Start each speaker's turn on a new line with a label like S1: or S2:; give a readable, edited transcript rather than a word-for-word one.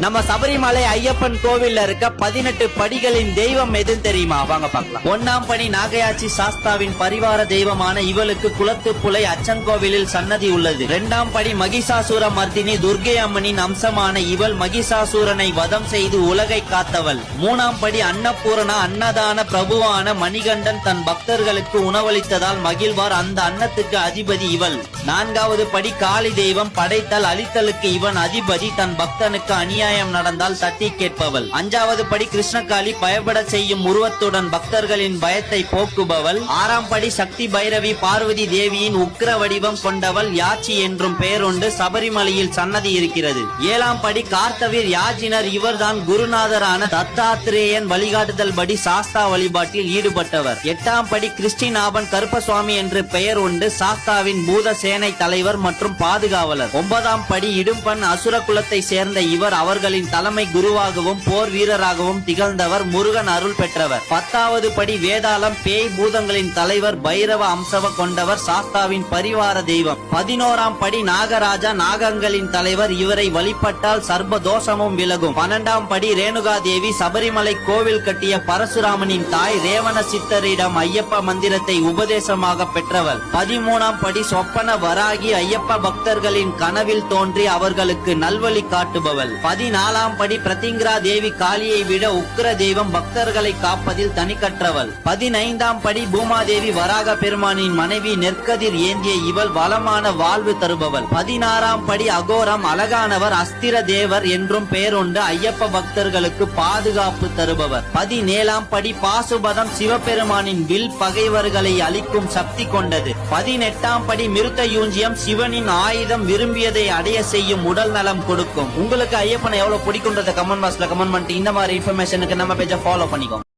S1: நம்ம சபரிமலை ஐயப்பன் கோவில்ல இருக்க 18 படிகளின் தெய்வம் எதுன்னு தெரியுமா? வாங்க பார்க்கலாம். 1ஆம் படி நாகையாச்சி சாஸ்தாவின் பரிவார தெய்வமான இவளுக்கு குளத்துப்புலை அச்சங்கோவிலில் சன்னதி உள்ளது. 2ஆம் படி மகிஷாசூர மர்தினி துர்க்கை அம்மனின் அம்சமான இவள் மகிஷாசூரனை வதம் செய்து உலகை காத்தவள். 3ஆம் படி அன்னபூரணா அன்னதான பிரபுவான மணிகண்டன் தன் பக்தர்களுக்கு உணவளித்ததால் மகிழ்வார், அந்த அன்னத்துக்கு அதிபதி இவள். 4வது படி காளி தெய்வம், படைத்தல் அழித்தலுக்கு இவன் அதிபதி, தன் பக்தனுக்கு அநியாயம் நடந்தால் தட்டி கேட்பவள். 5வது படி கிருஷ்ணகாளி, பயப்பட செய்யும் உருவத்துடன் பக்தர்களின் பயத்தை போக்குபவள். 6ஆம் படி சக்தி பைரவி, பார்வதி தேவியின் உக்கிர வடிவம் கொண்டவள். யாச்சி என்றும் பெயருண்டு, சபரிமலையில் சன்னதி இருக்கிறது. 7ஆம் படி கார்த்தவீர் யாஜினர், இவர்தான் குருநாதரான தத்தாத்திரேயன் வழிகாட்டுதல் படி சாஸ்தா வழிபாட்டில் ஈடுபட்டவர். 8ஆம் படி கிறிஸ்டினாபன் கருப்பசுவாமி என்று பெயர் உண்டு, சாஸ்தாவின் பூத சேனை தலைவர் மற்றும் பாதுகாவலர். 9ஆம் படி இடும்பன், அசுர குலத்தை சேர்ந்த இவர் அவர்களின் தலைமை குருவாகவும் போர் வீரராகவும் திகழ்ந்தவர், முருகன் அருள் பெற்றவர். 10வது படி வேதாளம், பேய் பூதங்களின் தலைவர், பைரவ அம்சவ கொண்டவர், சாஸ்தாவின் பரிவார தெய்வம். 11ஆம் படி நாகராஜா, நாகங்களின் தலைவர், இவரை வழிபட்டால் சர்ப தோஷமும் விலகும். 12ஆம் படி ரேணுகா தேவி, சபரிமலை கோவில் கட்டிய பரசுராமனின் தாய், ரேவண சித்தரிடம் ஐயப்ப மந்திரத்தை உபதேசமாக பெற்றவர். 13ஆம் படி சொப்பன வராகி, ஐயப்ப பக்தர்களின் கனவில் தோன்றி அவர்களுக்கு நல்வழி காட்டுபவள். 14ஆம் படி பிரதிங்கிரா தேவி, காளியை விட உக்கிர தெய்வம், பக்தர்களை காப்பதில் தனிக்கற்றவள். 15ஆம் படி பூமாதேவி, வராக பெருமானின் மனைவி, நெற்கதிர் ஏந்திய இவள் வளமான வாழ்வு தருபவள். 16ஆம் படி அகோரம், அழகானவர், அஸ்திர தேவர் என்றும் பெயருண்டு, ஐயப்ப பக்தர்களுக்கு பாதுகாப்பு தருபவர். 17ஆம் படி பாசுபதம், சிவபெருமானின் வில், பகைவர்களை அழிக்கும் சக்தி கொண்டது. 18ஆம் படி மிருத்தயூஞ்சியம், சிவனின் ஆயுதம், விரும்பியதை அடைய செய்யும் உடல் நலம் கொடுக்கும். உங்களுக்கு ஐயப்பனை எவ்வளவு பிடிக்கும்ன்றத கமெண்ட் பாக்ஸ்ல கமெண்ட் பண்ணிட்டு இந்த மாதிரி இன்ஃபர்மேஷனுக்கு நம்ம பேஜை ஃபாலோ பண்ணிக்கோங்க.